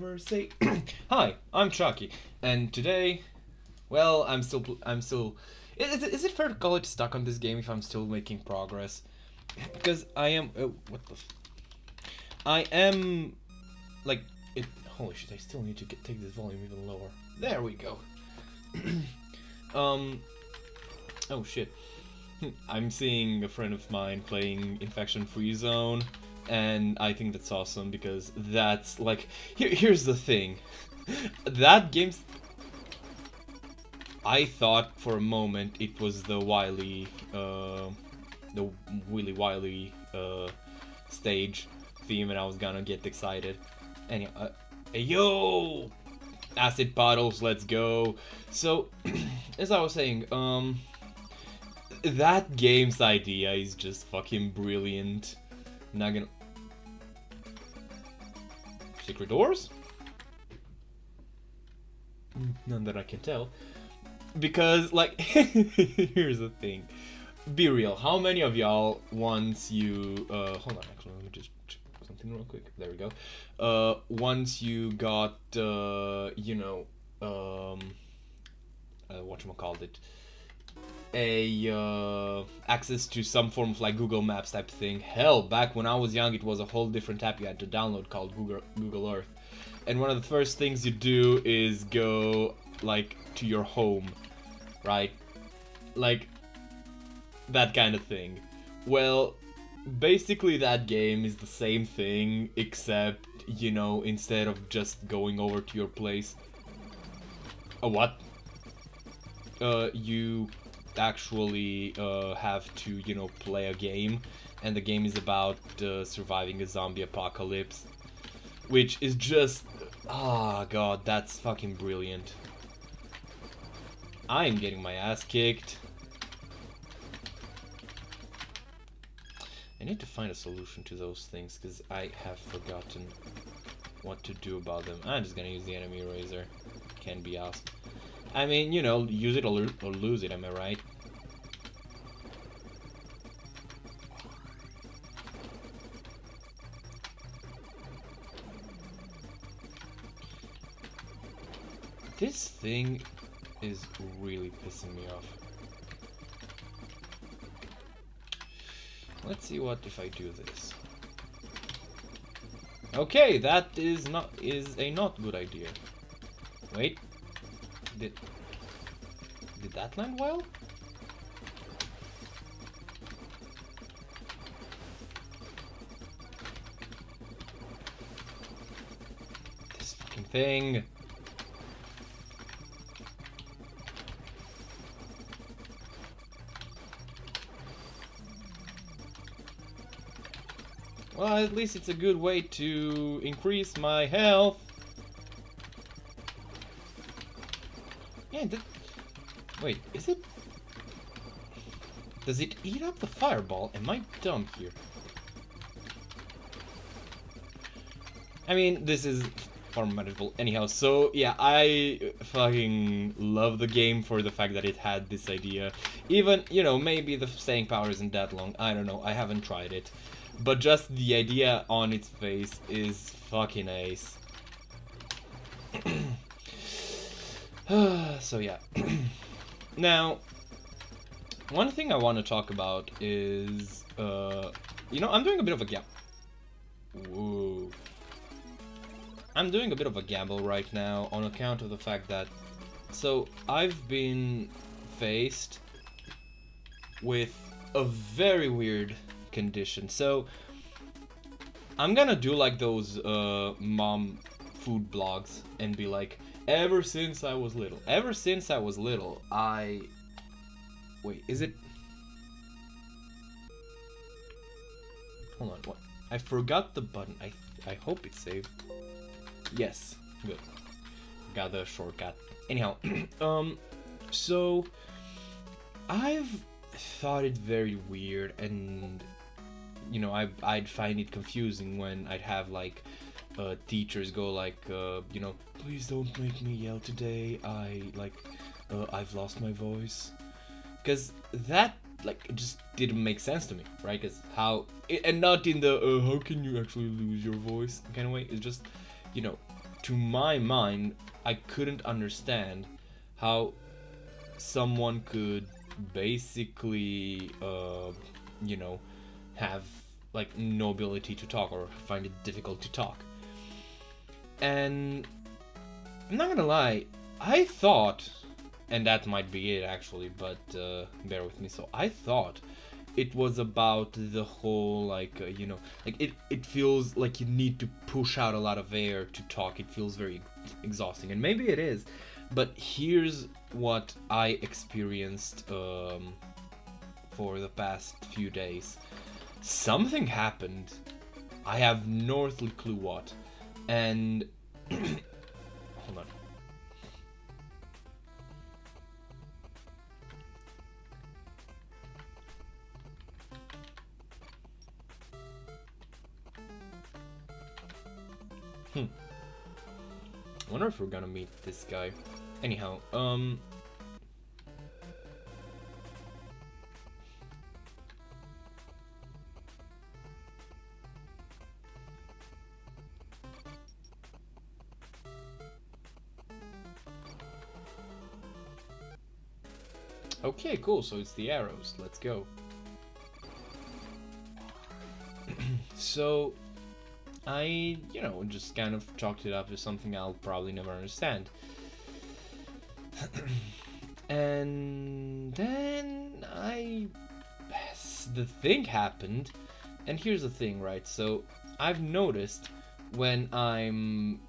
never say. Hi, I'm Chucky, and today, well, Is it fair to call it stuck on this game if I'm still making progress? Because I am. Oh, what the? I am, like it. Holy shit! I still need to take this volume even lower. There we go. um. Oh shit. I'm seeing a friend of mine playing Infection Free Zone, and I think that's awesome because that's like here's the thing. That game's I thought for a moment it was the Willy Wiley stage theme, and I was gonna get excited. Anyway, hey, yo, acid puddles, let's go. So, as I was saying, that game's idea is just fucking brilliant. Not gonna. Secret doors? None that I can tell. Because, like, here's the thing. Be real, how many of y'all, once you. Hold on, actually, let me just check something real quick. There we go. Once you got, whatchamacallit, access to some form of like Google Maps type thing. Hell, back when I was young, it was a whole different app you had to download called Google Earth. And one of the first things you do is go like to your home, right? Like that kind of thing. Well, basically that game is the same thing, except, instead of just going over to your place. What? You actually have to, play a game, and the game is about surviving a zombie apocalypse, which is just, god, that's fucking brilliant. I'm getting my ass kicked. I need to find a solution to those things, because I have forgotten what to do about them. I'm just gonna use the enemy eraser. Can be asked. I mean, use it or lose it, am I right? This thing is really pissing me off. Let's see what if I do this. Okay, that is a not good idea. Wait. Did that land well? This fucking thing. Well, at least it's a good way to increase my health. Yeah, wait, is it? Does it eat up the fireball? Am I dumb here? I mean, this is far manageable. Anyhow, so yeah, I fucking love the game for the fact that it had this idea. Even, maybe the staying power isn't that long. I don't know, I haven't tried it. But just the idea on its face is fucking ace. So yeah. Now, one thing I want to talk about is, I'm doing a bit of a Whoa. I'm doing a bit of a gamble right now on account of the fact that, so I've been faced with a very weird condition. So I'm gonna do like those mom food blogs and be like, ever since I was little, wait, is it? Hold on, what? I forgot the button. I hope it's saved. Yes, good. Got the shortcut. Anyhow, so I've thought it very weird, and I'd find it confusing when I'd have like teachers go like, please don't make me yell today. I've lost my voice, because that it just didn't make sense to me, right? Because and not in the how can you actually lose your voice kind of way. It's just, to my mind, I couldn't understand how someone could basically, you know, have like no ability to talk or find it difficult to talk. And I'm not gonna lie, I thought, and that might be it actually, but bear with me. So I thought it was about the whole like you know, like it feels like you need to push out a lot of air to talk. It feels very exhausting, and maybe it is, but here's what I experienced for the past few days. Something happened, I have no earthly clue what, and hold on. I wonder if we're gonna meet this guy. Anyhow, okay, cool, so it's the arrows. Let's go. So, I, you know, just kind of chalked it up to something I'll probably never understand. And then the thing happened, and here's the thing, right? So, I've noticed when I'm,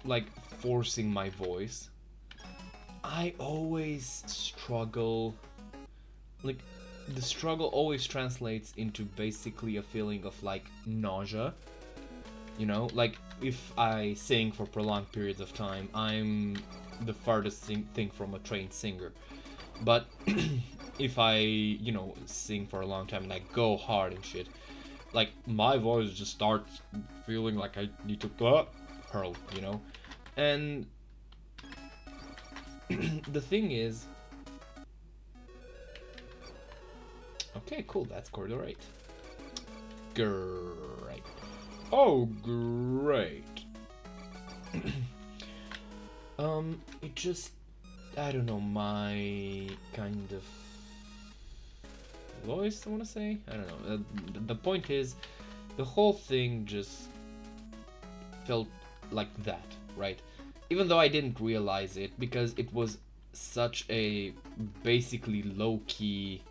like, forcing my voice, I always struggle, like, the struggle always translates into basically a feeling of like nausea, you know, like if I sing for prolonged periods of time, I'm the farthest thing from a trained singer. But if I, you know, sing for a long time and I go hard and shit, like my voice just starts feeling like I need to hurl, you know. And the thing is, okay, cool, that's corridor 8. Great. Oh, great. It just, I don't know, my kind of voice, I want to say? I don't know. The point is, the whole thing just felt like that, right? Even though I didn't realize it, because it was such a basically low-key...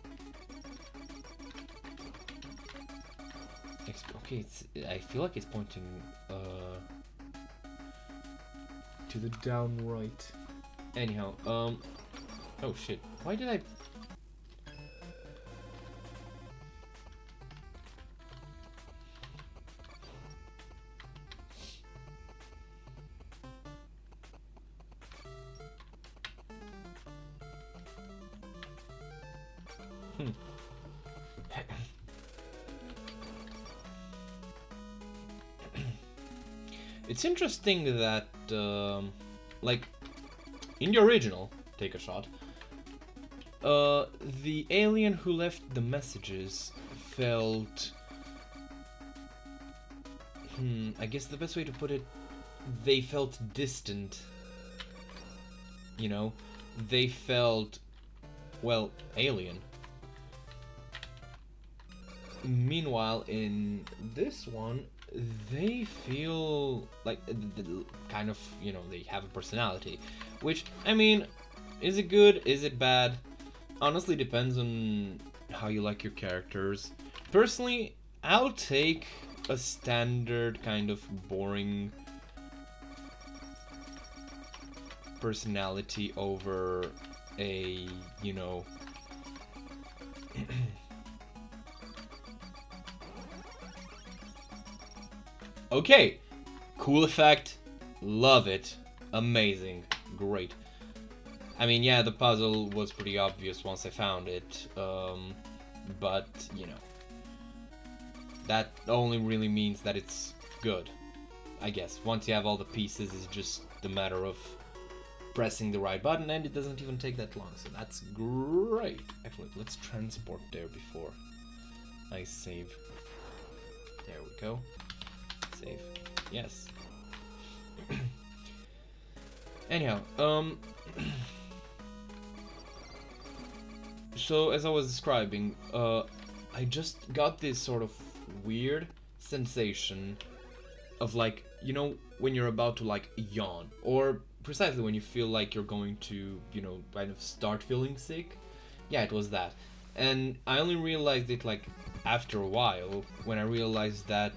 Okay, I feel like it's pointing to the down right. Anyhow, oh shit, why did I... It's interesting that, like, in the original, Take a Shot, the alien who left the messages felt... I guess the best way to put it, they felt distant. You know? They felt, well, alien. Meanwhile, in this one, they feel like kind of, you know, they have a personality, which, I mean, is it good, is it bad? Honestly, depends on how you like your characters. Personally, I'll take a standard kind of boring personality over a, you know, okay, cool effect, love it, amazing, great. I mean, yeah, the puzzle was pretty obvious once I found it, but, you know, that only really means that it's good, I guess. Once you have all the pieces, it's just a matter of pressing the right button, and it doesn't even take that long, so that's great. Actually, let's transport there before I save. There we go. Save. Yes. Anyhow, so as I was describing, I just got this sort of weird sensation of like, you know, when you're about to like yawn, or precisely when you feel like you're going to, you know, kind of start feeling sick. Yeah, it was that. And I only realized it like after a while, when I realized that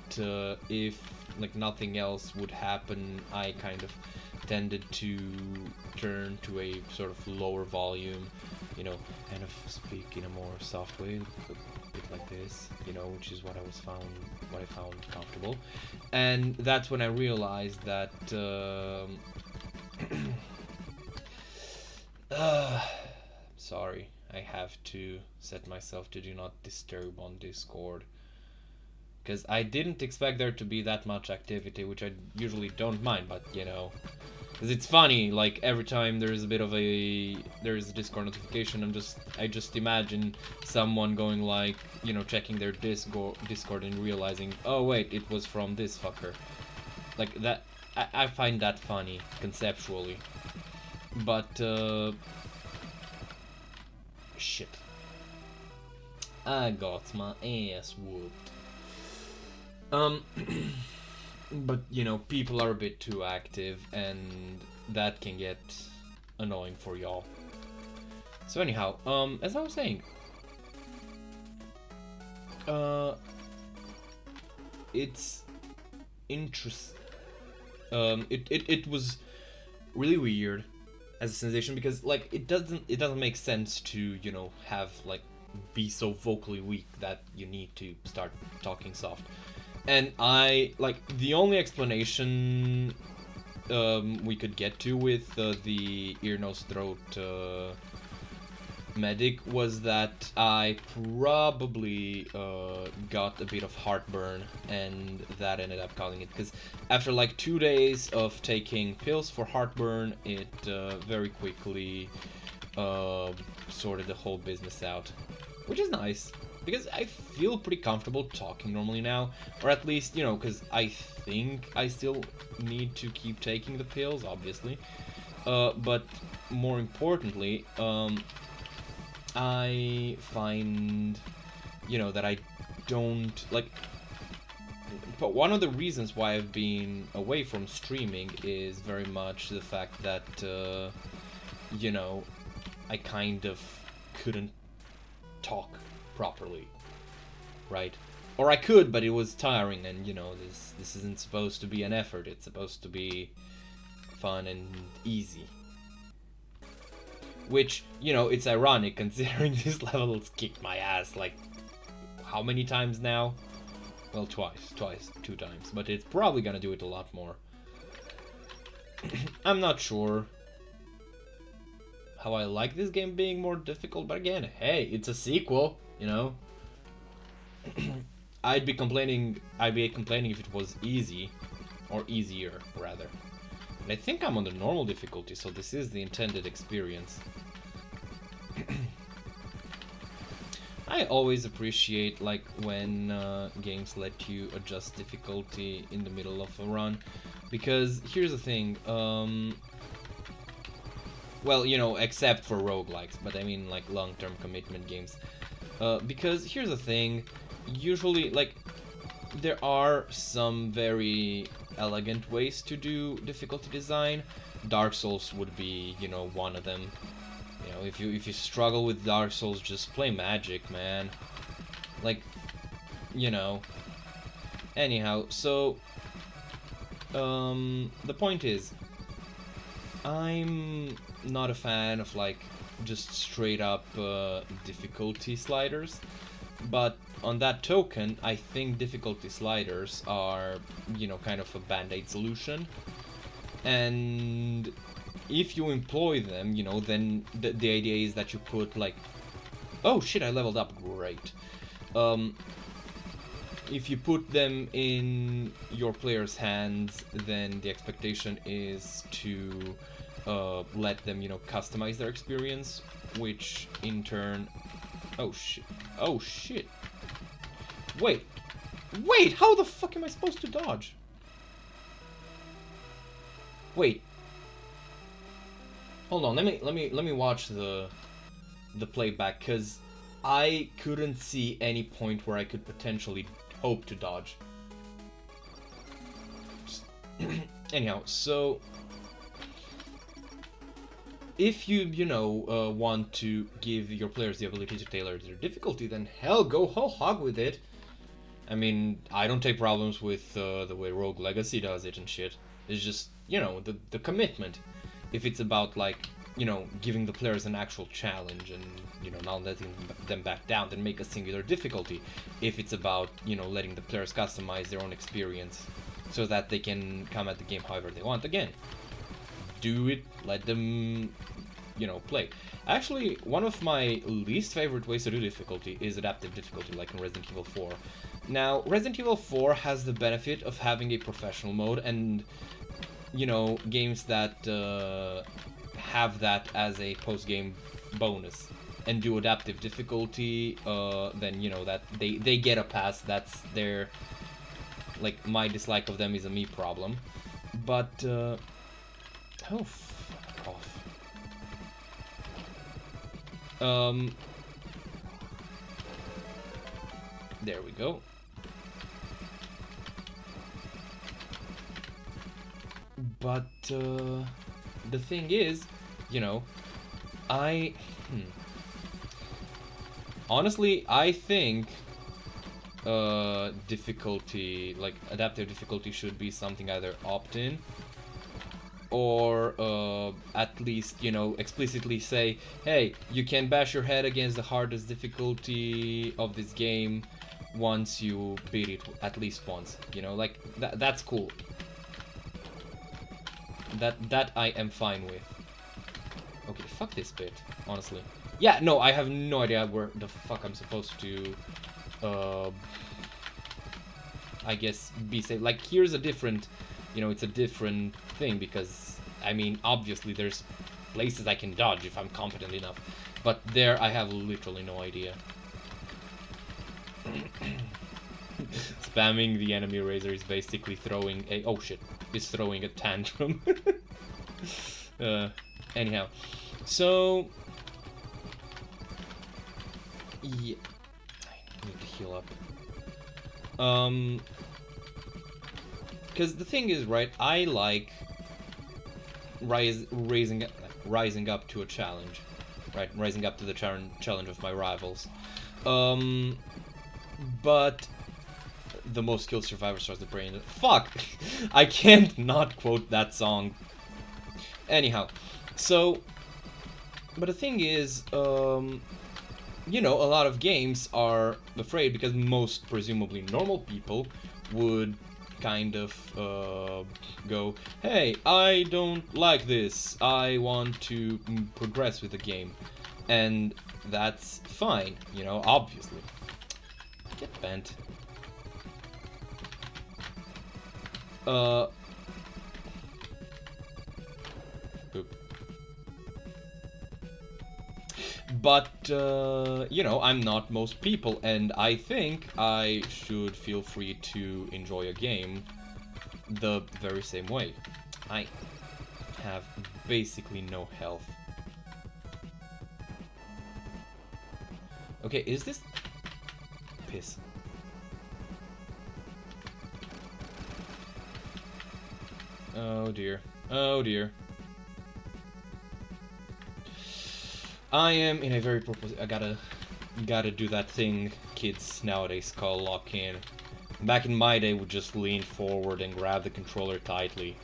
if like nothing else would happen, I kind of tended to turn to a sort of lower volume, you know, kind of speak in a more soft way, a bit like this, you know, which is what I found comfortable. And that's when I realized that sorry, I have to set myself to do not disturb on Discord, because I didn't expect there to be that much activity, which I usually don't mind, but you know, because it's funny, like every time there's a Discord notification, I just imagine someone going like, you know, checking their Discord and realizing, oh wait, it was from this fucker. Like that, I find that funny conceptually, but shit, I got my ass whooped. But you know, people are a bit too active, and that can get annoying for y'all. So anyhow, as I was saying, it's interesting. It was really weird as a sensation, because like it doesn't make sense to, you know, have like be so vocally weak that you need to start talking soft. And I like the only explanation we could get to with the ear, nose, throat medic was that I probably got a bit of heartburn, and that ended up causing it, because after like 2 days of taking pills for heartburn, it very quickly sorted the whole business out, which is nice, because I feel pretty comfortable talking normally now, or at least, you know, because I think I still need to keep taking the pills, obviously, but more importantly, I find, you know, that I don't, like, but one of the reasons why I've been away from streaming is very much the fact that, you know, I kind of couldn't talk properly, right? Or I could, but it was tiring, and you know, this isn't supposed to be an effort, it's supposed to be fun and easy. Which, you know, it's ironic considering this level has kicked my ass like how many times now? Well, two times, but it's probably gonna do it a lot more. I'm not sure how I like this game being more difficult, but again, hey, it's a sequel, you know. I'd be complaining if it was easy, or easier rather. And I think I'm on the normal difficulty, so this is the intended experience. I always appreciate like when games let you adjust difficulty in the middle of a run, because here's the thing, well, you know, except for roguelikes, but I mean like long-term commitment games, because here's the thing, usually like there are some very elegant ways to do difficulty design. Dark Souls would be, you know, one of them. You know, if you struggle with Dark Souls, just play Magic, man. Like, you know. Anyhow, so the point is, I'm not a fan of like just straight up difficulty sliders, but on that token, I think difficulty sliders are, you know, kind of a band-aid solution. And if you employ them, you know, then the idea is that you put like, oh shit, I leveled up, great. If you put them in your player's hands, then the expectation is to let them, you know, customize their experience, which in turn, oh shit, wait, how the fuck am I supposed to dodge? Wait. Hold on. Let me watch the playback, because I couldn't see any point where I could potentially hope to dodge. Anyhow, so if you want to give your players the ability to tailor their difficulty, then hell, go whole hog with it. I mean, I don't take problems with the way Rogue Legacy does it and shit. It's just, the commitment. If it's about, like, giving the players an actual challenge and, not letting them back down, then make a singular difficulty. If it's about, letting the players customize their own experience so that they can come at the game however they want, again, do it, let them, play. Actually, one of my least favorite ways to do difficulty is adaptive difficulty, like in Resident Evil 4. Now, Resident Evil 4 has the benefit of having a professional mode, and, games that have that as a post-game bonus and do adaptive difficulty, then, that they get a pass. That's their, like, my dislike of them is a me problem. But, oh, fuck off. There we go. But, the thing is, honestly, I think, difficulty, like, adaptive difficulty should be something either opt-in or, at least, explicitly say, hey, you can bash your head against the hardest difficulty of this game once you beat it at least once, like, that's cool. That I am fine with. Okay, fuck this bit, honestly. Yeah, no, I have no idea where the fuck I'm supposed to, I guess, be safe. Like, here's a different, it's a different thing, because, I mean, obviously there's places I can dodge if I'm competent enough. But there, I have literally no idea. Spamming the enemy razor is basically throwing a... Oh shit, is throwing a tantrum. Anyhow, so... Yeah, I need to heal up. Because the thing is, right, I like rising up to a challenge, right, rising up to the challenge of my rivals. But the most skilled survivor starts the brain. Fuck! I can't not quote that song. Anyhow, so, but the thing is, a lot of games are afraid, because most presumably normal people would kind of go, hey, I don't like this, I want to progress with the game, and that's fine, obviously. Get bent. Boop. But, I'm not most people, and I think I should feel free to enjoy a game the very same way. I have basically no health. Okay, is this... Piss. Oh dear. Oh dear. I am in a very purpose. I gotta do that thing kids nowadays call lock in. Back in my day, would just lean forward and grab the controller tightly.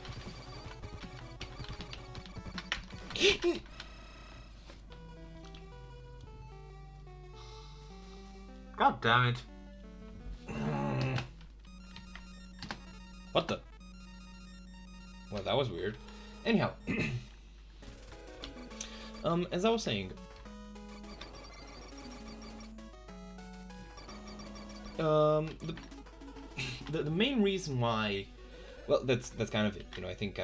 God damn it! What the? Well, that was weird. Anyhow. As I was saying, the main reason why, well, that's kind of it. I think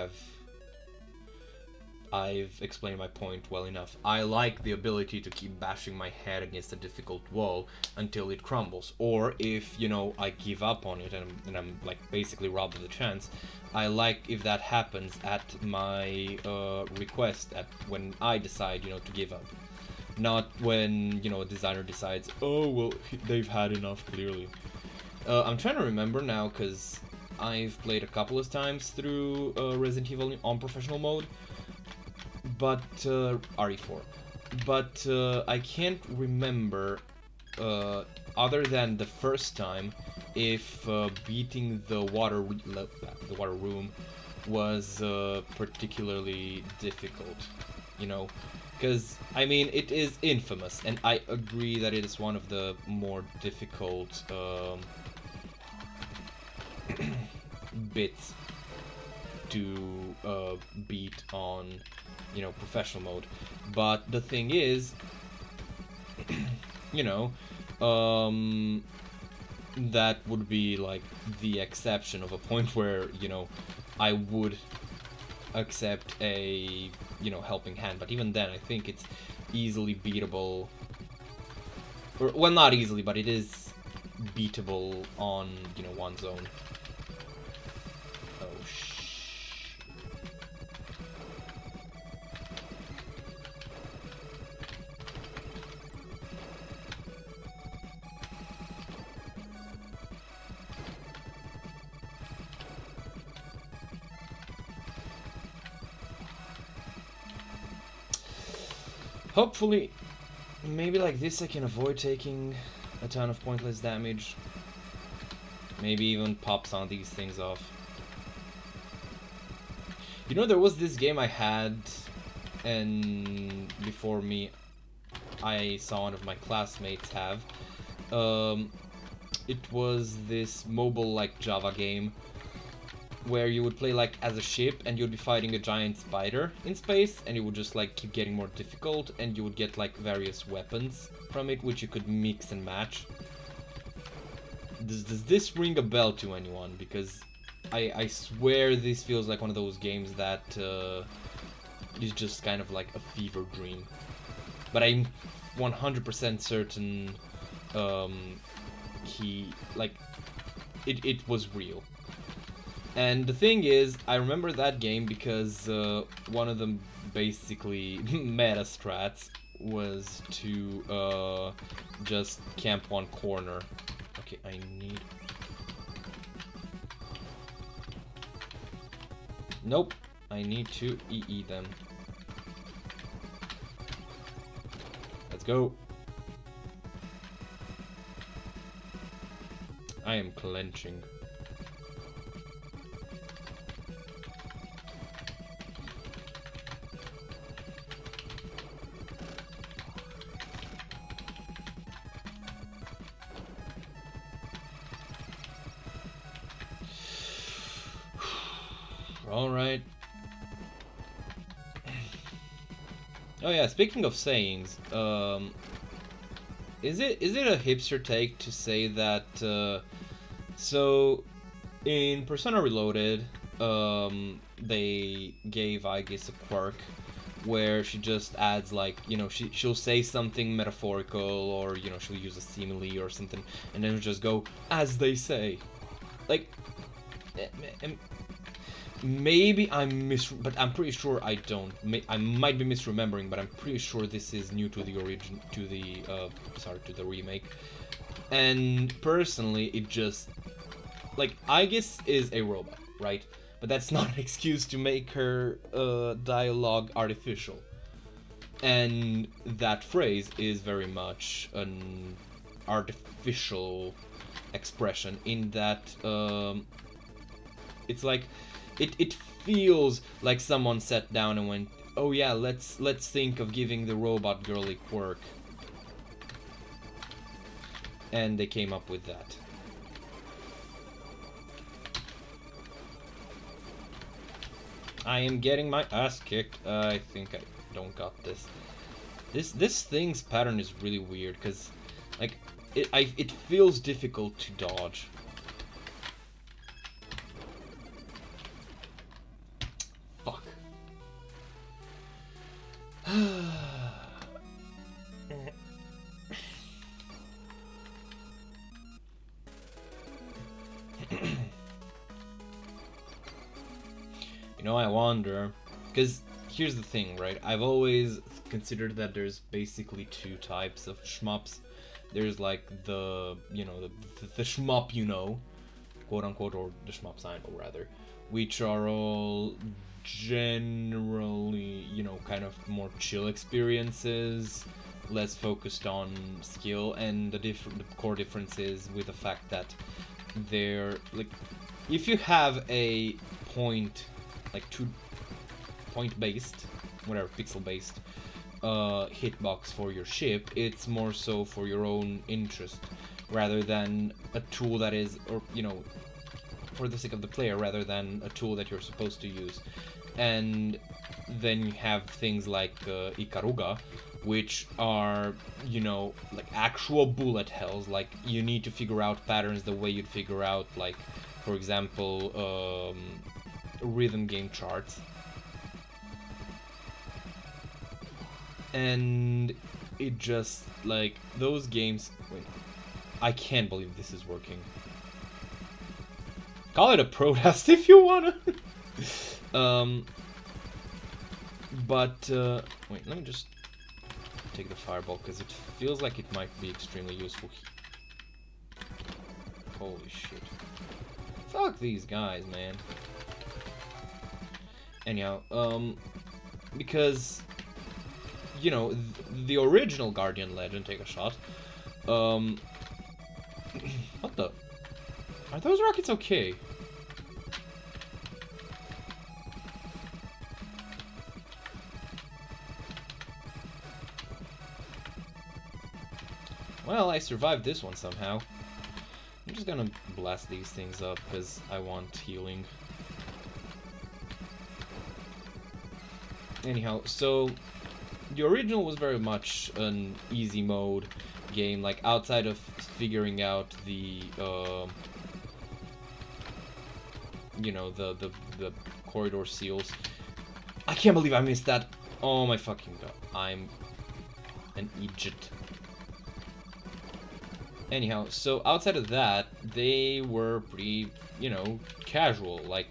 I've explained my point well enough. I like the ability to keep bashing my head against a difficult wall until it crumbles. Or if, you know, I give up on it and I'm like basically robbed of the chance, I like if that happens at my request, at when I decide, you know, to give up. Not when, you know, a designer decides, oh, well, they've had enough, clearly. I'm trying to remember now, because I've played a couple of times through Resident Evil on professional mode, but RE4. But I can't remember, other than the first time, if beating the water room was particularly difficult, you know. Because, I mean, it is infamous, and I agree that it is one of the more difficult bits to beat on, you know, professional mode. But the thing is, you know, that would be like the exception of a point where, you know, I would accept a, you know, helping hand. But even then, I think it's easily beatable. Or, well, not easily, but it is beatable on, you know, one's own. Oh, hopefully, maybe like this I can avoid taking a ton of pointless damage. Maybe even pop some of these things off. You know, there was this game I had, and before me, I saw one of my classmates have. It was this mobile-like Java game where you would play like as a ship and you'd be fighting a giant spider in space, and it would just like keep getting more difficult, and you would get like various weapons from it which you could mix and match. Does this ring a bell to anyone? Because I swear this feels like one of those games that is just kind of like a fever dream. But I'm 100% certain it was real. And the thing is, I remember that game because one of the basically meta strats was to just camp one corner. Okay, I need... Nope, I need to EE them. Let's go. I am clenching. All right. Oh yeah, speaking of sayings, is it a hipster take to say that so in Persona Reloaded they gave, I guess, a quirk where she just adds, like, you know, she'll say something metaphorical, or, you know, she'll use a simile or something, and then just go, as they say. Like, maybe but I'm pretty sure I don't. I might be misremembering, but I'm pretty sure this is new to the to the remake. And personally, it just, like, I guess is a robot, right? But that's not an excuse to make her dialogue artificial. And that phrase is very much an artificial expression in that it's like it feels like someone sat down and went, oh yeah, let's think of giving the robot girl a quirk, and they came up with that. I am getting my ass kicked. I think I don't got this. This thing's pattern is really weird, because like it feels difficult to dodge. Fuck. You know, I wonder, because here's the thing, right? I've always considered that there's basically two types of shmups. There's like the, you know, the shmup, you know, quote unquote, or the shmups I know rather, which are all generally, you know, kind of more chill experiences, less focused on skill, and the core difference is with the fact that they're like, if you have a point, like 2 point based, whatever, pixel based hitbox for your ship, it's more so for your own interest rather than a tool that is, or you know, for the sake of the player rather than a tool that you're supposed to use. And then you have things like Ikaruga, which are, you know, like actual bullet hells. Like, you need to figure out patterns the way you'd figure out, like, for example, rhythm game charts. And it just, like, those games... Wait, I can't believe this is working. Call it a protest if you wanna. Wait, let me just take the fireball, because it feels like it might be extremely useful. Holy shit. Fuck these guys, man. Anyhow, because, you know, the original Guardian Legend, take a shot. What the? Are those rockets okay? Well, I survived this one somehow. I'm just gonna blast these things up because I want healing. Anyhow, so the original was very much an easy mode game, like outside of figuring out the you know, the corridor seals. I can't believe I missed that. Oh my fucking god. I'm an idiot. Anyhow, so outside of that, they were pretty, you know, casual. Like,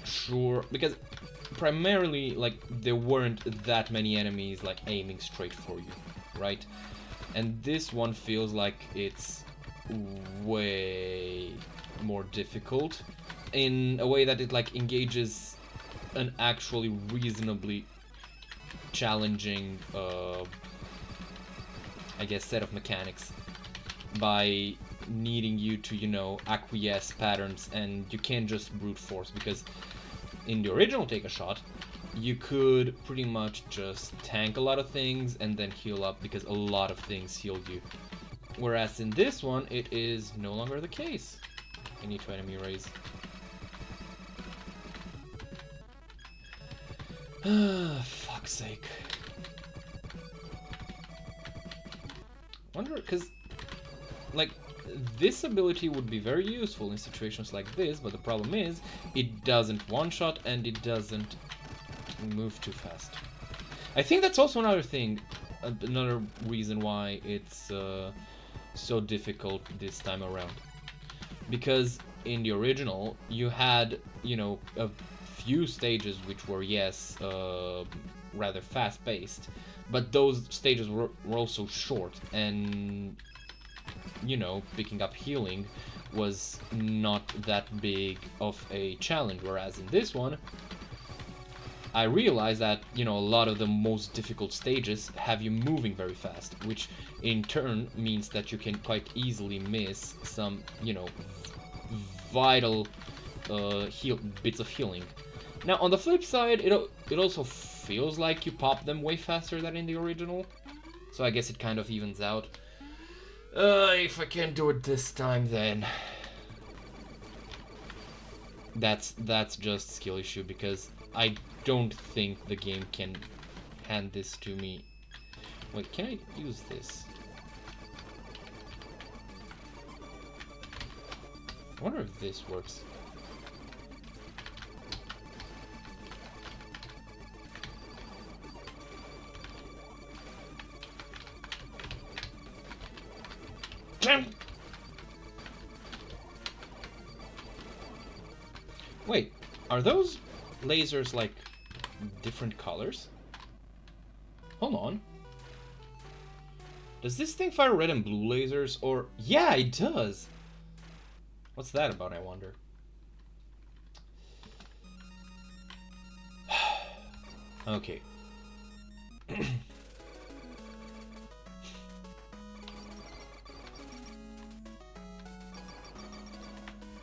sure, because primarily, like, there weren't that many enemies, like, aiming straight for you, right? And this one feels like it's way more difficult in a way that it, like, engages an actually reasonably challenging, I guess, set of mechanics by needing you to, you know, acquiesce patterns, and you can't just brute force, because in the original Take a Shot, you could pretty much just tank a lot of things and then heal up, because a lot of things healed you. Whereas in this one, it is no longer the case. I need to enemy raise. Fuck's sake. Wonder, because, like, this ability would be very useful in situations like this, but the problem is, it doesn't one-shot and it doesn't move too fast. I think that's also another thing, another reason why it's so difficult this time around. Because in the original, you had, you know, a few stages which were, yes, rather fast-paced, but those stages were also short, and, you know, picking up healing was not that big of a challenge, whereas in this one, I realized that, you know, a lot of the most difficult stages have you moving very fast, which in turn means that you can quite easily miss some, you know, vital bits of healing. Now, on the flip side, it also feels like you pop them way faster than in the original, so I guess it kind of evens out. If I can't do it this time, then that's just skill issue, because I don't think the game can hand this to me. Wait, can I use this? I wonder if this works. Wait, are those lasers like different colors? Hold on. Does this thing fire red and blue lasers, or... Yeah, it does! What's that about, I wonder? Okay.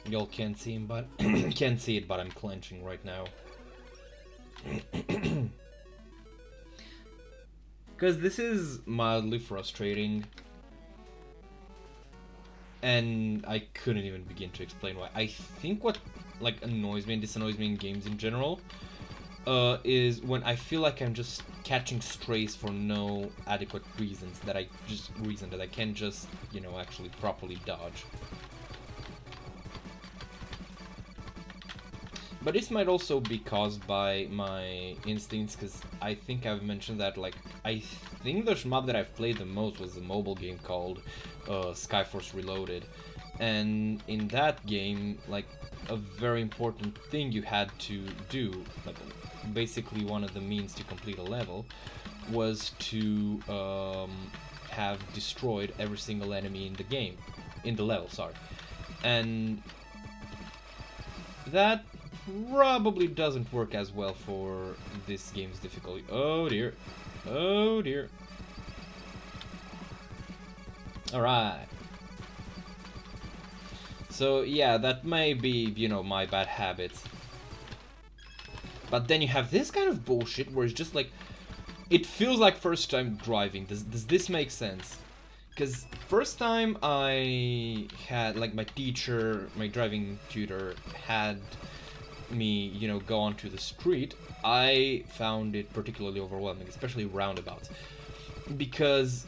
Y'all can't see him, but can't see it, but I'm clenching right now. Because this is mildly frustrating, and I couldn't even begin to explain why. I think what like annoys me and disannoys me in games in general is when I feel like I'm just catching strays for no adequate reasons that I can't just, you know, actually properly dodge. But this might also be caused by my instincts, because I think I've mentioned that, like, I think the shmup that I've played the most was a mobile game called Skyforce Reloaded. And in that game, like, a very important thing you had to do, like, basically one of the means to complete a level, was to have destroyed every single enemy in the game, in the level, sorry. And that probably doesn't work as well for this game's difficulty. Oh dear. Oh dear. Alright. So yeah, that may be, you know, my bad habits. But then you have this kind of bullshit where it's just like, it feels like first time driving. Does this make sense? Because first time I had, like, my teacher, my driving tutor had me, you know, go onto the street, I found it particularly overwhelming, especially roundabouts, because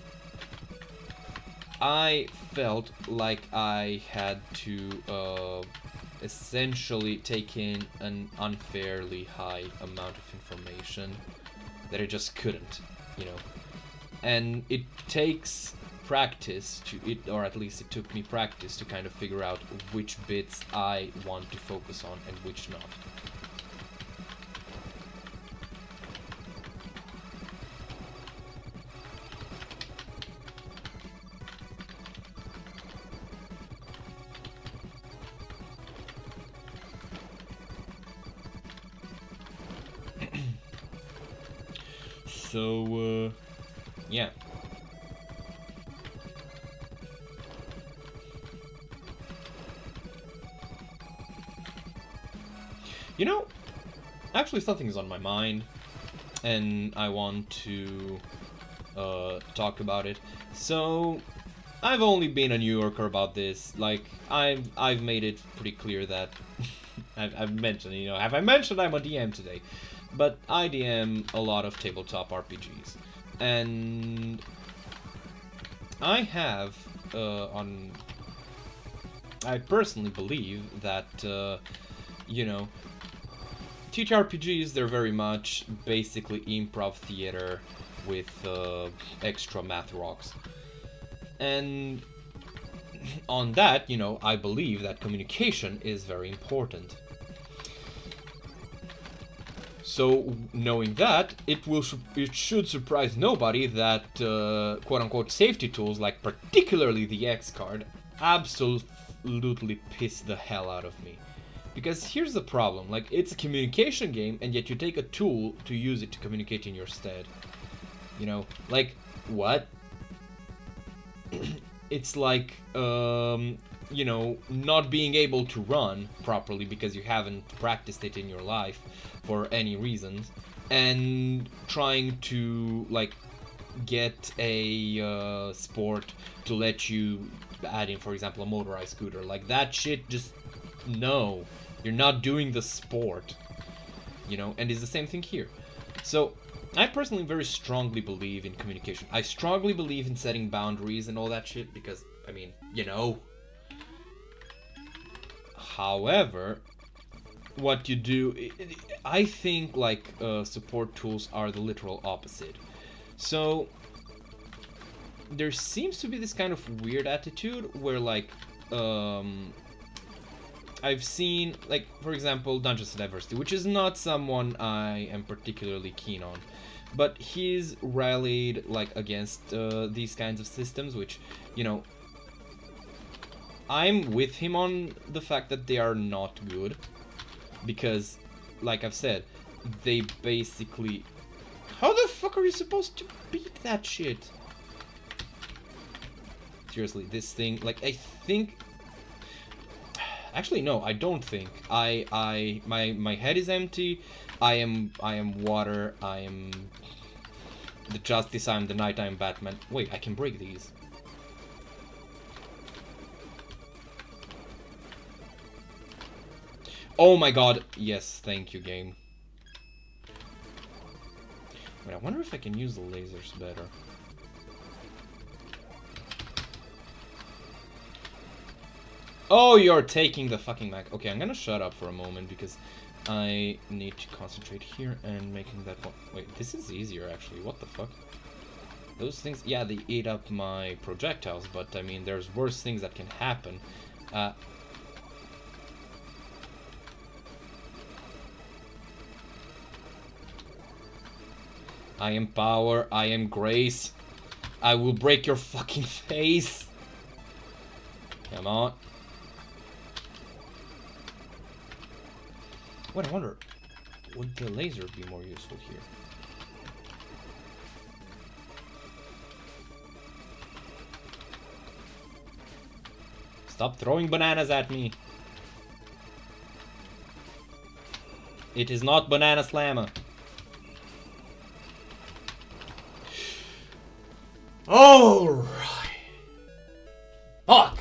I felt like I had to essentially take in an unfairly high amount of information that I just couldn't, you know. And it takes practice or at least it took me practice to kind of figure out which bits I want to focus on and which not. So, yeah. You know, actually something's on my mind, and I want to talk about it. So, I've only been a New Yorker about this. Like, I've made it pretty clear that I've mentioned, you know, have I mentioned I'm a DM today? But I DM a lot of tabletop RPGs, and I have I personally believe that you know, TTRPGs, they're very much basically improv theater with extra math rocks. And on that, you know, I believe that communication is very important. So, knowing that, it should surprise nobody that quote-unquote safety tools, like particularly the X card, absolutely piss the hell out of me. Because here's the problem, like, it's a communication game, and yet you take a tool to use it to communicate in your stead. You know, like, what? It's like, you know, not being able to run properly because you haven't practiced it in your life for any reasons, and trying to, like, get a sport to let you add in, for example, a motorized scooter. Like, that shit, just, no. You're not doing the sport, you know, and it's the same thing here. So, I personally very strongly believe in communication. I strongly believe in setting boundaries and all that shit, because, I mean, you know. However, what you do, I think, like, support tools are the literal opposite. So, there seems to be this kind of weird attitude where, like, I've seen, like, for example, Dungeons Diversity, which is not someone I am particularly keen on, but he's rallied, like, against these kinds of systems, which, you know, I'm with him on the fact that they are not good, because, like I've said, they basically... How the fuck are you supposed to beat that shit? Seriously, this thing, like, I think... Actually, no, I don't think. My head is empty. I am water. I am the Justice. I'm the Nighttime Batman. Wait, I can break these. Oh my god. Yes, thank you, game. Wait, I wonder if I can use the lasers better. Oh, you're taking the fucking Mac. Okay, I'm gonna shut up for a moment because I need to concentrate here and making that one. Wait, this is easier actually. What the fuck? Those things, yeah, they eat up my projectiles, but I mean, there's worse things that can happen. I am power, I am grace. I will break your fucking face. Come on. What, I wonder, would the laser be more useful here? Stop throwing bananas at me. It is not Banana Slammer. Alright. Fuck!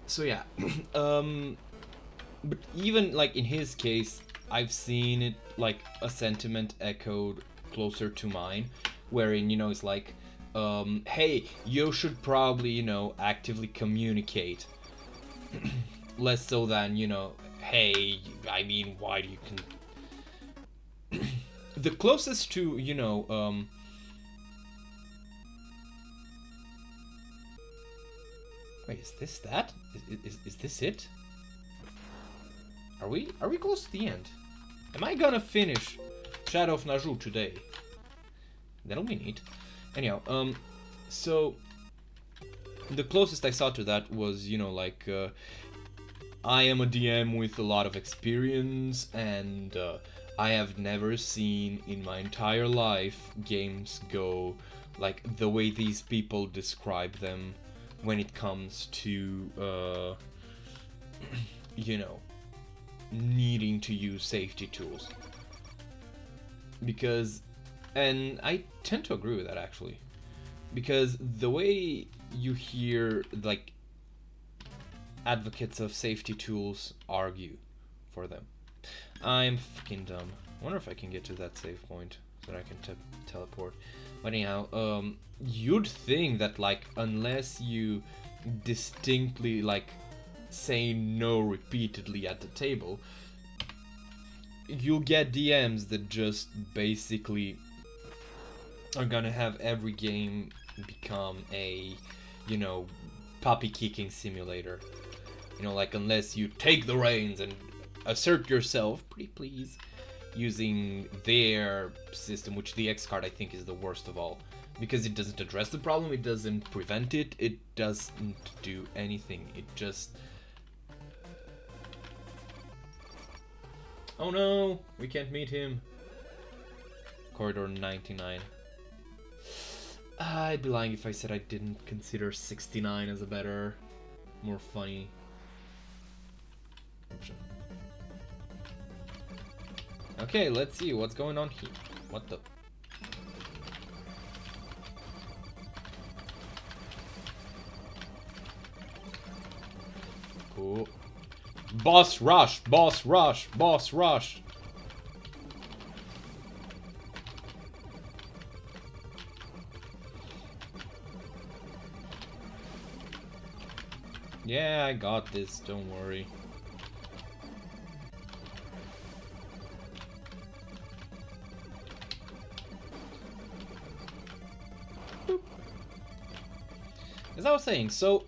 So yeah, but even like in his case, I've seen it like a sentiment echoed closer to mine, wherein, you know, it's like, hey, you should probably, you know, actively communicate. Less so than, you know, hey, I mean, why do you the closest to, you know, wait, is this that? Is this it? Are we close to the end? Am I gonna finish Shadow of Naju today? That'll be neat. Anyhow, so the closest I saw to that was, you know, like, I am a DM with a lot of experience, and I have never seen in my entire life games go like the way these people describe them when it comes to, you know, needing to use safety tools. Because, and I tend to agree with that actually, because the way you hear like advocates of safety tools argue for them, I'm fucking dumb. I wonder if I can get to that save point so that I can teleport. But anyhow, you'd think that like unless you distinctly like say no repeatedly at the table, you'll get DMs that just basically are gonna have every game become a, you know, puppy kicking simulator. You know, like unless you take the reins and assert yourself, pretty please, using their system, which the X card I think is the worst of all, because it doesn't address the problem, it doesn't prevent it, it doesn't do anything, it just... Oh no, we can't meet him. Corridor 99. I'd be lying if I said I didn't consider 69 as a better, more funny option. Okay, let's see what's going on here. What the... Cool. Boss rush! Boss rush! Boss rush! Yeah, I got this, don't worry. as I was saying, so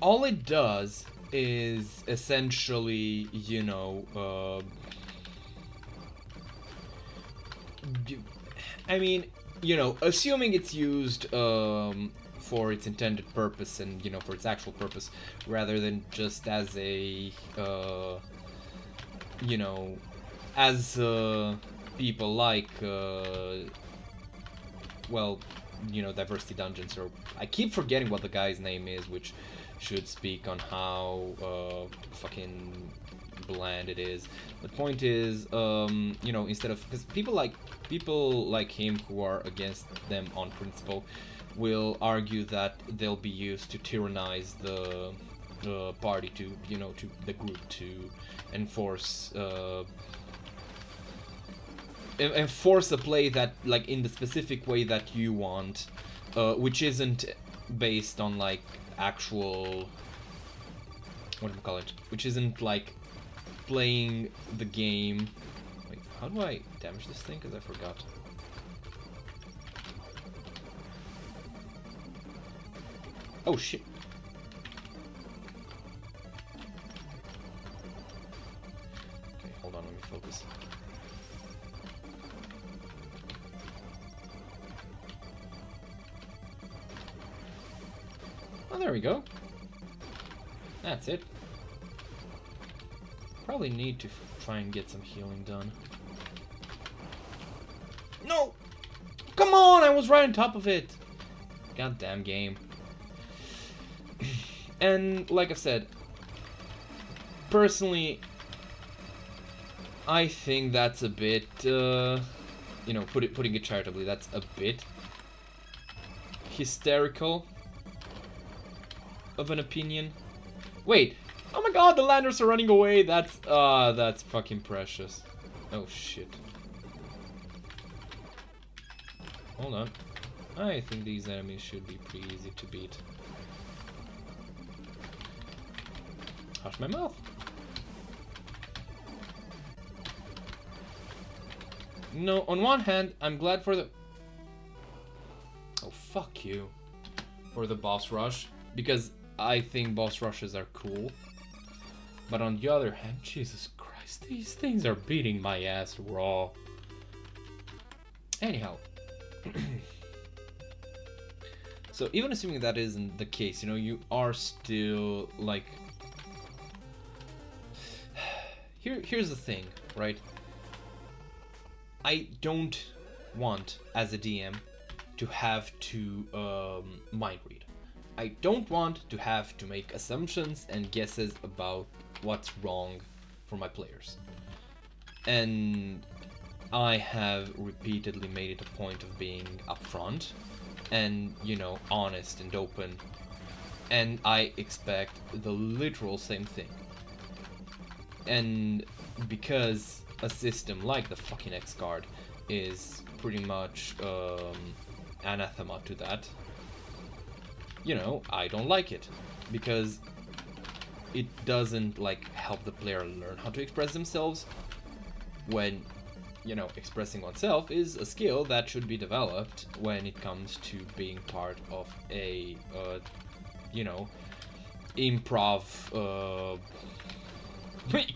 all it does is essentially, you know, I mean, you know, assuming it's used for its intended purpose and, you know, for its actual purpose, rather than just as a, you know, as people like, well, you know, Diversity Dungeons, or I keep forgetting what the guy's name is, which should speak on how fucking bland it is. The point is, you know, instead of, because people like him who are against them on principle will argue that they'll be used to tyrannize the party, to, you know, to the group, to enforce a play that, like, in the specific way that you want, which isn't based on, like, actual, what do you call it, which isn't like playing the game. Wait, how do I damage this thing? Because I forgot. Oh shit. Okay, hold on, let me focus. Oh, there we go. That's it. Probably need to try and get some healing done. No! Come on! I was right on top of it! Goddamn game. And, like I said, personally, I think that's a bit, you know, putting it charitably, that's a bit hysterical of an opinion. Wait, oh my god, the landers are running away. That's fucking precious. Oh shit. Hold on. I think these enemies should be pretty easy to beat. Hush my mouth. No, on one hand, I'm glad for the... Oh, fuck you. For the boss rush. Because I think boss rushes are cool. But on the other hand, Jesus Christ, these things are beating my ass raw. Anyhow. So even assuming that isn't the case, you know, you are still, like... Here's the thing, right? I don't want, as a DM, to have to mind read. I don't want to have to make assumptions and guesses about what's wrong for my players. And I have repeatedly made it a point of being upfront and, you know, honest and open. And I expect the literal same thing. And because a system like the fucking X card is pretty much anathema to that, you know, I don't like it, because it doesn't, like, help the player learn how to express themselves, when, you know, expressing oneself is a skill that should be developed when it comes to being part of a, you know, improv,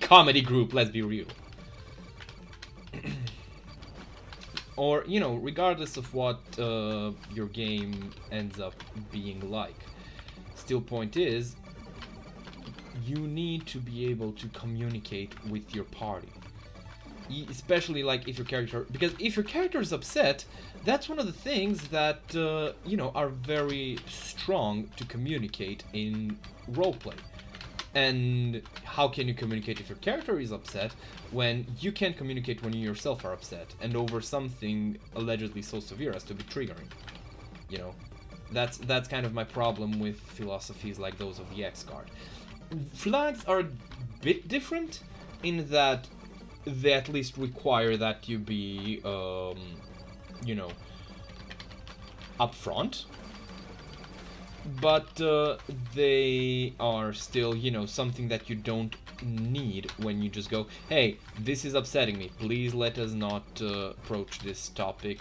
comedy group, let's be real. Or, you know, regardless of what your game ends up being like. Still, point is, you need to be able to communicate with your party. Especially, like, if your character... Because if your character is upset, that's one of the things that, you know, are very strong to communicate in roleplay. And how can you communicate if your character is upset when you can't communicate when you yourself are upset and over something allegedly so severe as to be triggering? You know, that's kind of my problem with philosophies like those of the X card. Flags are a bit different in that they at least require that you be, you know, upfront. But they are still, you know, something that you don't need when you just go, hey, this is upsetting me, please let us not approach this topic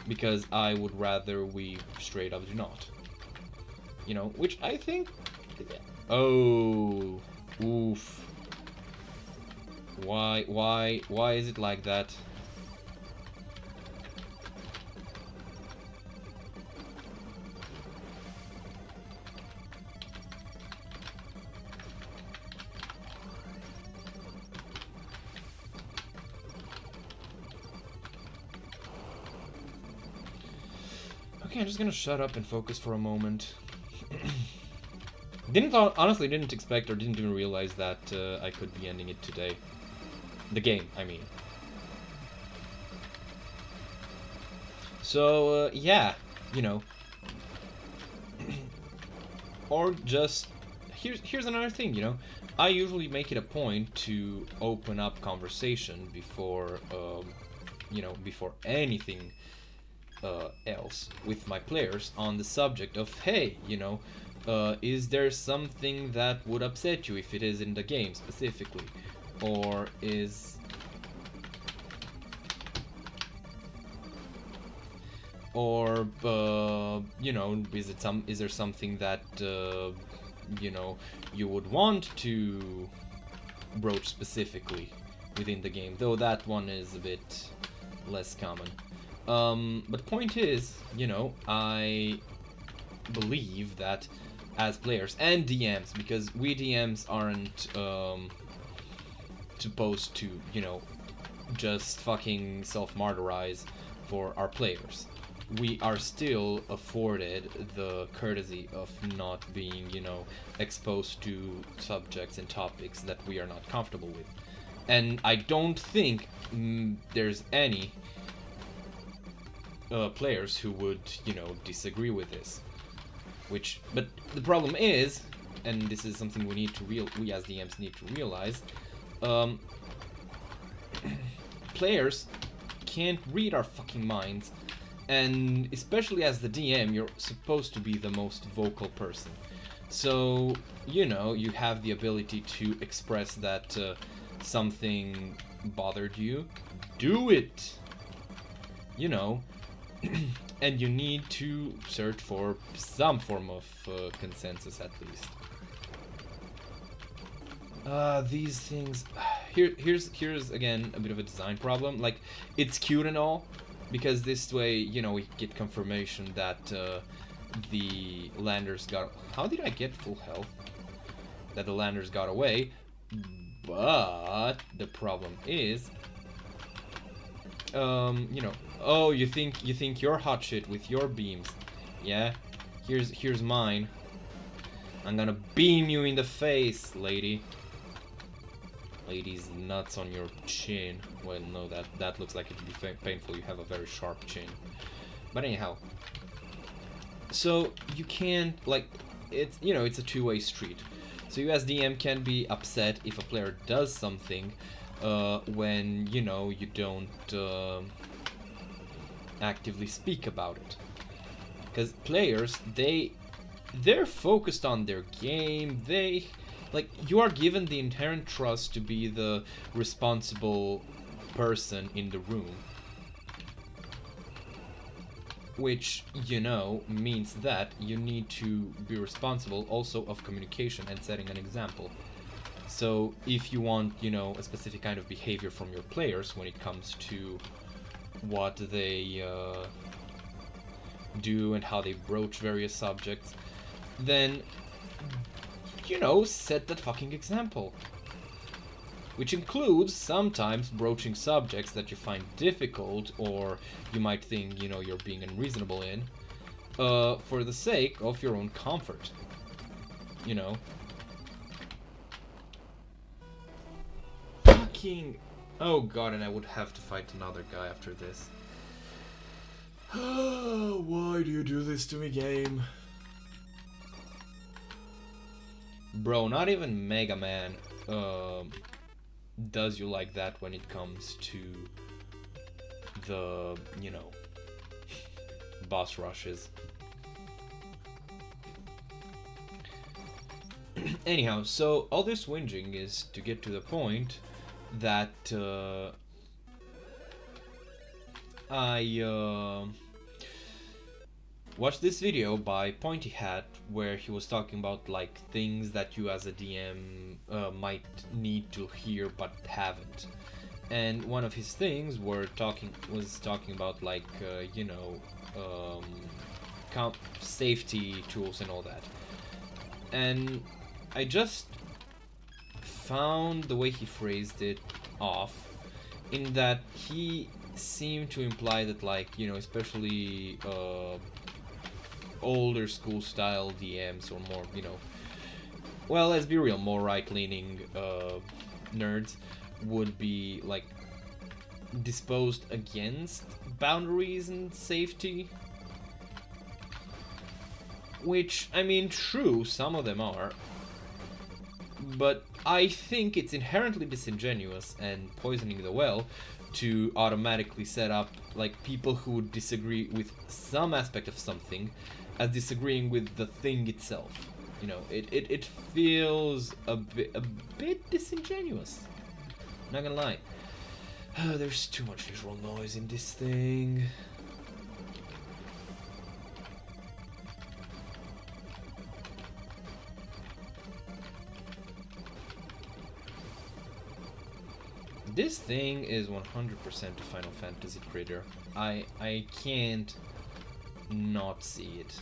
because I would rather we straight up do not. You know, which I think... Oh, oof. Why is it like that? Okay, I'm just gonna shut up and focus for a moment. Honestly didn't expect or didn't even realize that I could be ending it today. The game, I mean. So, yeah, you know. Or just... Here's another thing, you know. I usually make it a point to open up conversation before, you know, before anything else with my players on the subject of, hey, you know, is there something that would upset you if it is in the game specifically? Or is... Or, you know, is there something that, you know, you would want to broach specifically within the game? Though that one is a bit less common. But point is, you know, I believe that as players and DMs, because we DMs aren't supposed to, you know, just fucking self-martyrize for our players. We are still afforded the courtesy of not being, you know, exposed to subjects and topics that we are not comfortable with. And I don't think there's any players who would, you know, disagree with this. But the problem is, and this is something we as DMs need to realize, players can't read our fucking minds, and especially as the DM, you're supposed to be the most vocal person. So, you know, you have the ability to express that something bothered you. Do it! You know, and you need to search for some form of consensus at least. These things... Here's again a bit of a design problem. Like, it's cute and all, because this way, you know, we get confirmation that the landers got... How did I get full health? That the landers got away, but the problem is... you know, oh, you think you're hot shit with your beams, yeah? Here's mine. I'm gonna beam you in the face, lady. Lady's nuts on your chin. Well, no, that looks like it would be painful. You have a very sharp chin. But anyhow, so you can't, like, it's, you know, it's a two-way street. So you as DM can be upset if a player does something when, you know, you don't actively speak about it. Because players, they're focused on their game. Like, you are given the inherent trust to be the responsible person in the room. Which, you know, means that you need to be responsible also of communication and setting an example. So, if you want, you know, a specific kind of behavior from your players when it comes to what they do and how they broach various subjects, then, you know, set that fucking example. Which includes sometimes broaching subjects that you find difficult or you might think, you know, you're being unreasonable in, for the sake of your own comfort. You know? Fucking... Oh god, and I would have to fight another guy after this. Why do you do this to me, game? Bro, not even Mega Man does you like that when it comes to the, you know, boss rushes. Anyhow, so all this whinging is to get to the point that I watch this video by Pointy Hat where he was talking about like things that you as a DM might need to hear but haven't. And one of his things was talking about like safety tools and all that. And I just found the way he phrased it off, in that he seemed to imply that, like, especially older school style DMs, or more, well, let's be real, more right-leaning nerds would be like disposed against boundaries and safety. Which, I mean, true, some of them are, but I think it's inherently disingenuous and poisoning the well to automatically set up like people who would disagree with some aspect of something as disagreeing with the thing itself. It feels a bit disingenuous. Not gonna lie. There's too much visual noise in this thing. This thing is 100% a Final Fantasy critter. I can't not see it.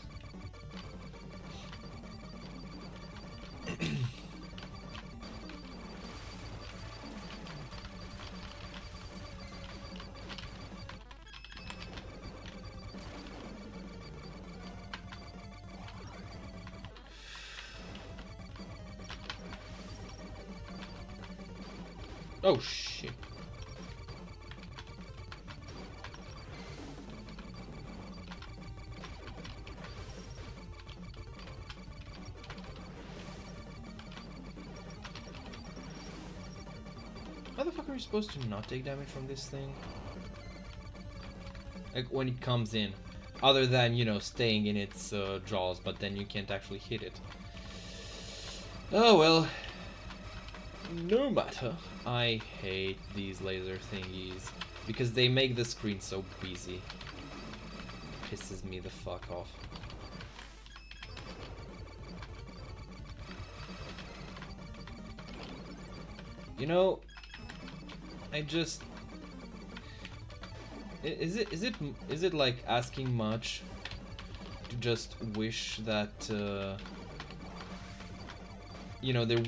Oh shit. How the fuck are you supposed to not take damage from this thing? Like when it comes in. Other than, staying in its jaws, but then you can't actually hit it. Oh well. No matter. I hate these laser thingies because they make the screen so busy. Pisses me the fuck off. I just... Is it like asking much to just wish that there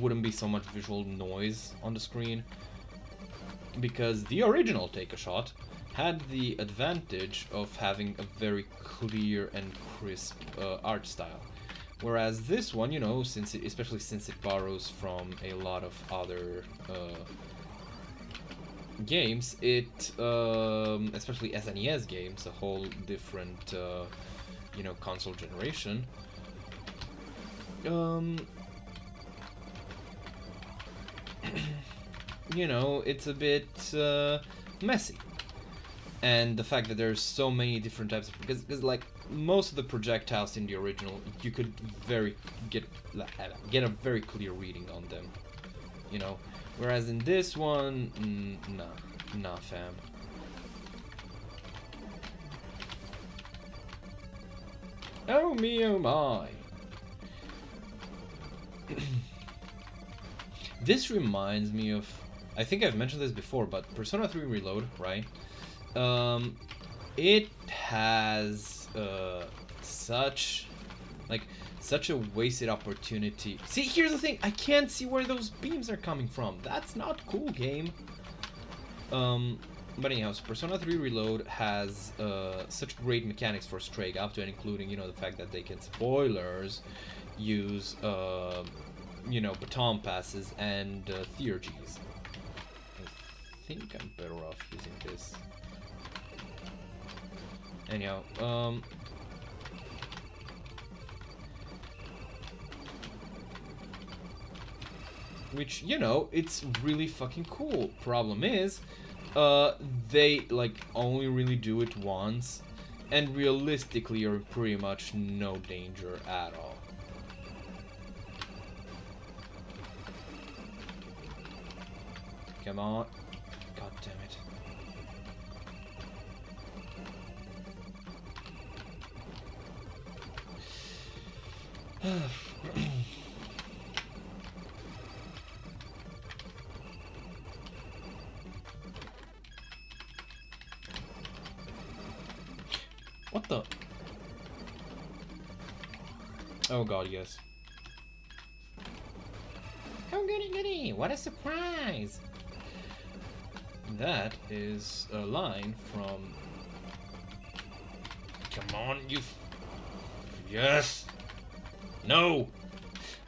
wouldn't be so much visual noise on the screen? Because the original Take a Shot had the advantage of having a very clear and crisp art style. Whereas this one, especially since it borrows from a lot of other games, especially SNES games, a whole different, console generation, it's a bit messy. And the fact that there's so many different types of... Because like, most of the projectiles in the original, you could get a very clear reading on them, Whereas in this one, nah, fam. Oh me, oh my. This reminds me of... I think I've mentioned this before, but Persona 3 Reload, right? It has such a wasted opportunity. See, here's the thing, I can't see where those beams are coming from. That's not cool, game. But anyhow, so Persona 3 Reload has such great mechanics for straying up to and including, the fact that they can, spoilers, use, baton passes and theurgies. I think I'm better off using this. Anyhow, which, it's really fucking cool. Problem is, they, only really do it once, and realistically are pretty much no danger at all. Come on. God damn it. What the? Oh god, yes. Oh goody goody, what a surprise! That is a line from... Come on, you... Yes! No!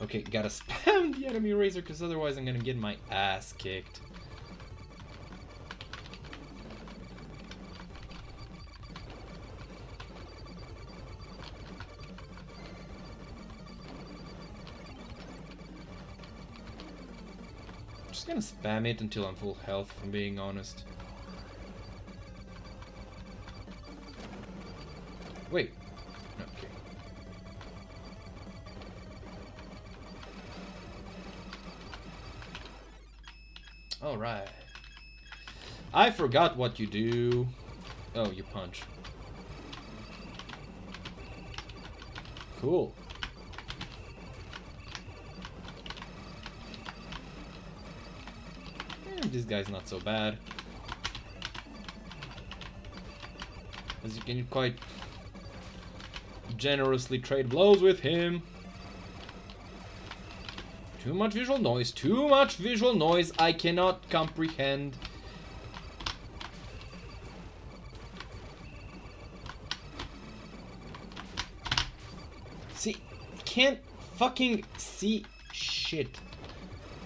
Okay, gotta spam the enemy razor, because otherwise I'm gonna get my ass kicked. Just gonna spam it until I'm full health, if I'm being honest. Wait. Okay. Alright. I forgot what you do. Oh, you punch. Cool. This guy's not so bad. As you can quite generously trade blows with him. Too much visual noise, too much visual noise, I cannot comprehend. See, can't fucking see shit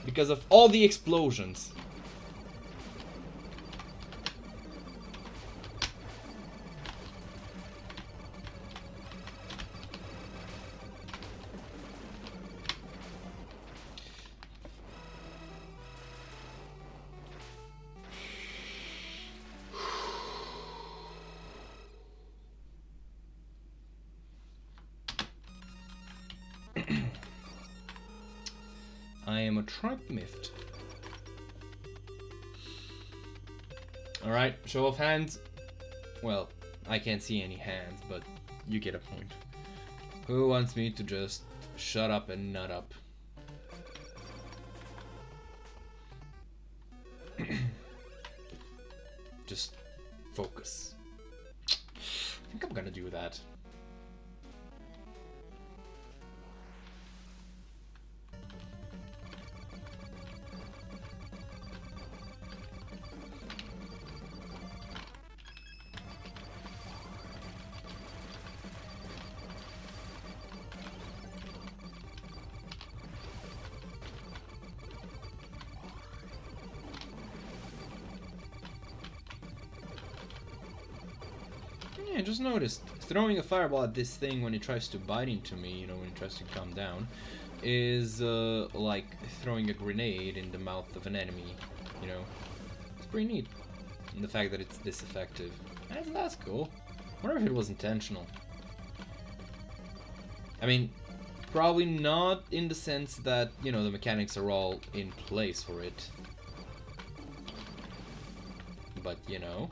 because of all the explosions. I am a tripe miffed. Alright, show of hands. Well, I can't see any hands, but you get a point. Who wants me to just shut up and nut up? Just focus. I think I'm gonna do that. I just noticed throwing a fireball at this thing when it tries to bite into me, you know, when it tries to come down, is like throwing a grenade in the mouth of an enemy, you know. It's pretty neat. And the fact that it's this effective. That's cool. I wonder if it was intentional. I mean, probably not in the sense that, you know, the mechanics are all in place for it. But, you know.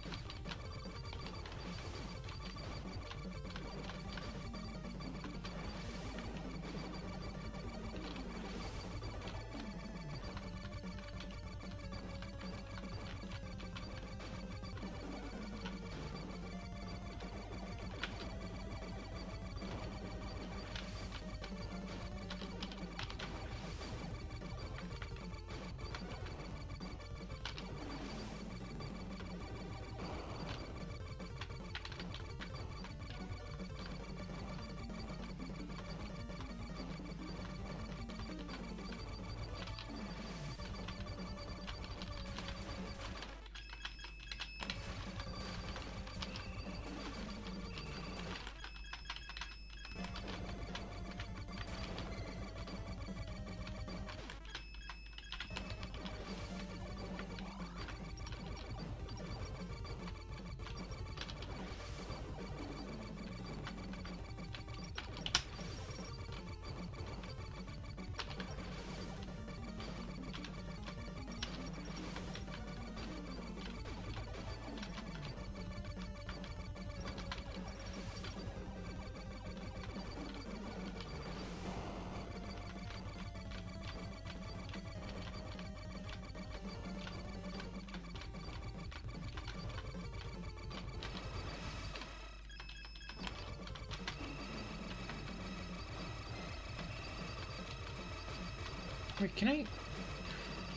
Wait, can I...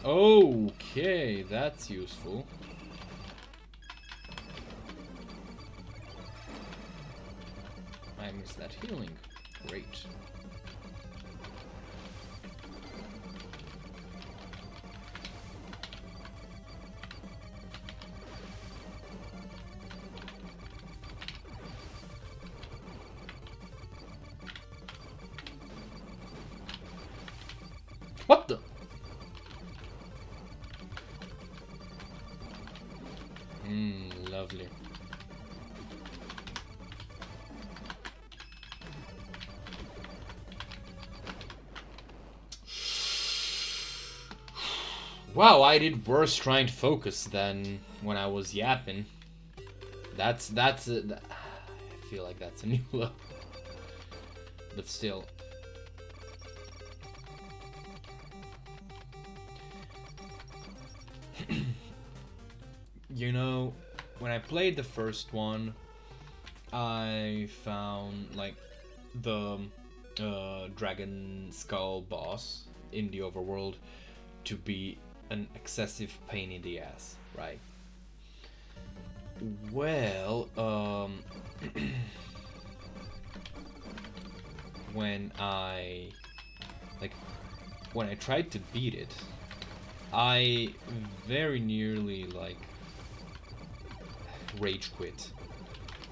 Okay, that's useful. I missed that healing. Great. What the? Lovely. Wow, I did worse trying to focus than when I was yapping. That's I feel like that's a new low. But still. You know, when I played the first one, I found like the dragon skull boss in the overworld to be an excessive pain in the ass, right? Well, when I tried to beat it, I very nearly like rage quit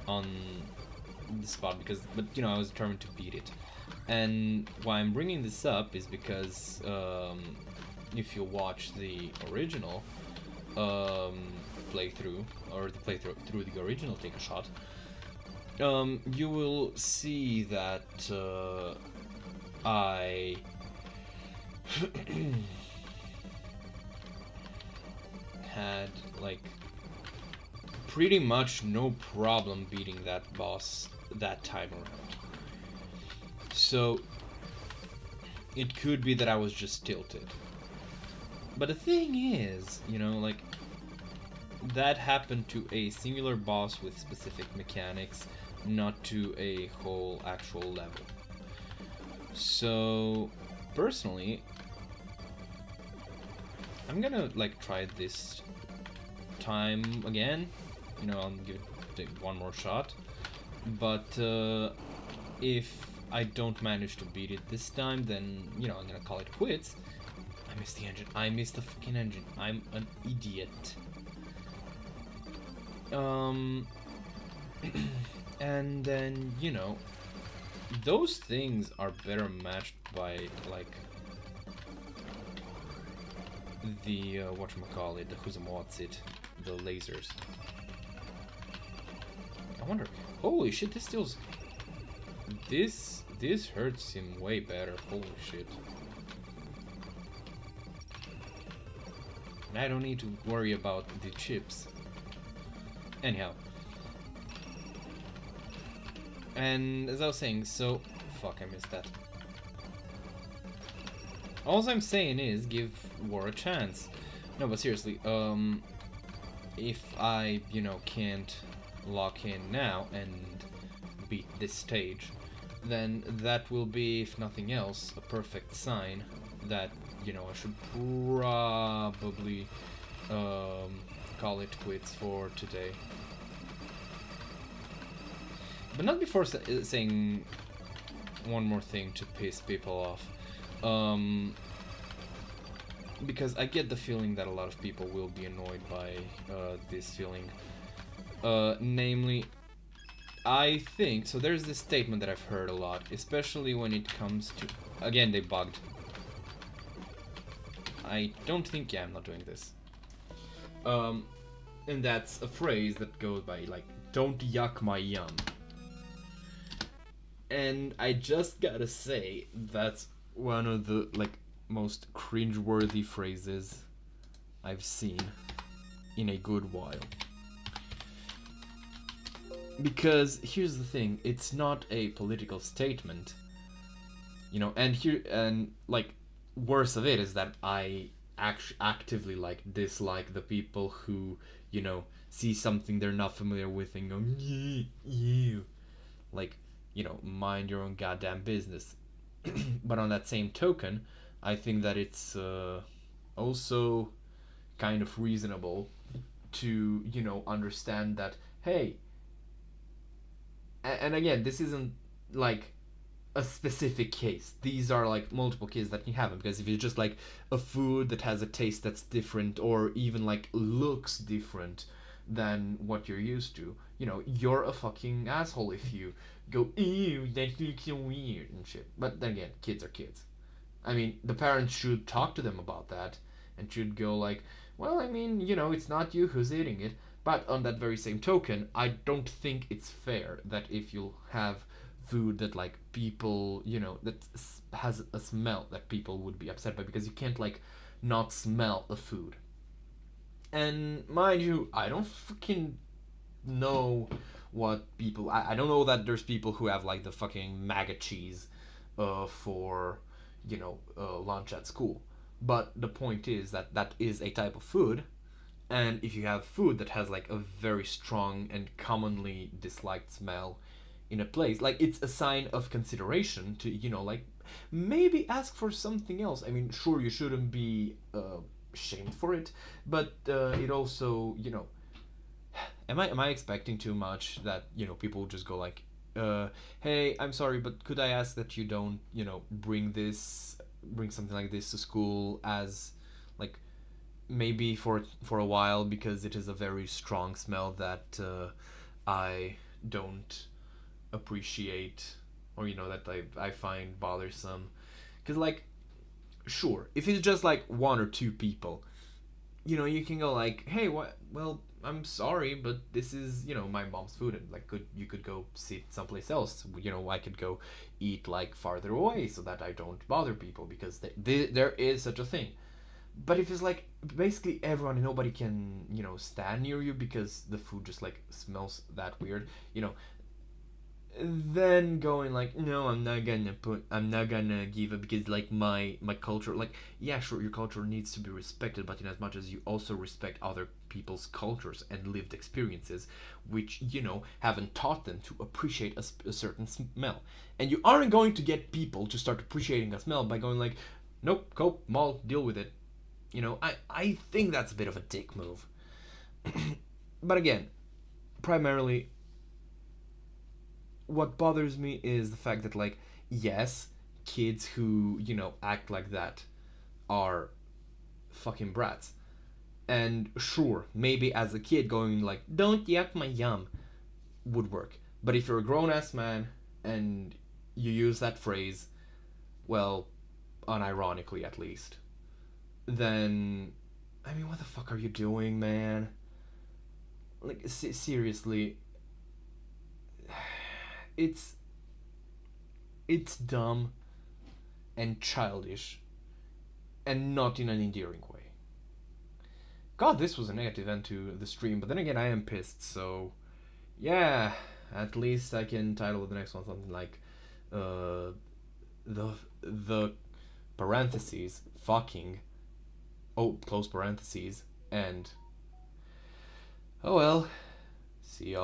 on the spot but you know, I was determined to beat it. And why I'm bringing this up is because if you watch the original playthrough, or the playthrough through the original Take a Shot, you will see that I had like pretty much no problem beating that boss that time around. So it could be that I was just tilted. But the thing is, you know, like, that happened to a singular boss with specific mechanics, not to a whole actual level. So personally, I'm gonna like try this time again. You know, I'll give it one more shot. But if I don't manage to beat it this time, then, you know, I'm gonna call it quits. I missed the engine. I missed the fucking engine. I'm an idiot. And then, you know, those things are better matched by, like, the, whatchamacallit, the whosamawatsit, the lasers. I wonder, holy shit, this still's... This hurts him way better, holy shit. And I don't need to worry about the chips. Anyhow. And as I was saying, so... Fuck, I missed that. All I'm saying is, give war a chance. No, but seriously, if I, you know, can't lock in now and beat this stage, then that will be, if nothing else, a perfect sign that, you know, I should probably call it quits for today. But not before saying one more thing to piss people off. Because I get the feeling that a lot of people will be annoyed by this feeling. Namely, I think, so there's this statement that I've heard a lot, especially when it comes to, again, they bugged. I don't think, yeah, I'm not doing this. And that's a phrase that goes by, like, don't yuck my yum. And I just gotta say, that's one of the, like, most cringe-worthy phrases I've seen in a good while. Because here's the thing, it's not a political statement, you know, and like, worse of it is that I actively like dislike the people who, you know, see something they're not familiar with and go, yeah, like, you know, mind your own goddamn business. But on that same token, I think that it's also kind of reasonable to, understand that, hey, and again, this isn't like a specific case. These are like multiple cases that can happen, because if it's just like a food that has a taste that's different, or even like looks different than what you're used to, you're a fucking asshole if you go, ew, that looks so weird and shit. But then again, kids are kids. I mean, the parents should talk to them about that and should go like, well, I mean, it's not you who's eating it. But on that very same token, I don't think it's fair that if you have food that like people, that has a smell that people would be upset by, because you can't like not smell a food. And mind you, I don't fucking know what people. I don't know that there's people who have like the fucking maggot cheese for lunch at school. But the point is that that is a type of food, and if you have food that has like a very strong and commonly disliked smell in a place, like it's a sign of consideration to like maybe ask for something else. I mean, sure, you shouldn't be shamed for it, but it also am I expecting too much that people just go like, hey, I'm sorry, but could I ask that you don't bring something like this to school, as like maybe for a while, because it is a very strong smell that I don't appreciate, or that I find bothersome. Because like, sure, if it's just like one or two people, you can go like, hey, what, well, I'm sorry, but this is my mom's food, and like you could go sit someplace else. I could go eat like farther away so that I don't bother people, because there is such a thing. But if it's like basically everyone and nobody can stand near you because the food just like smells that weird, then going like, no, I'm not gonna give it, because like my culture, like, yeah, sure, your culture needs to be respected, but in as much as you also respect other people's cultures and lived experiences, which haven't taught them to appreciate a certain smell. And you aren't going to get people to start appreciating a smell by going like, nope, go mall, deal with it. I think that's a bit of a dick move. But again, primarily, what bothers me is the fact that, like, yes, kids who act like that are fucking brats. And sure, maybe as a kid going like, don't yuck my yum, would work. But if you're a grown ass man and you use that phrase, well, unironically at least, then I mean, what the fuck are you doing, man? Like, seriously, it's dumb and childish, and not in an endearing way. God, this was a negative end to the stream, but then again, I am pissed, so yeah, at least I can title the next one something like the parentheses fucking, oh, close parentheses, and oh well, see y'all.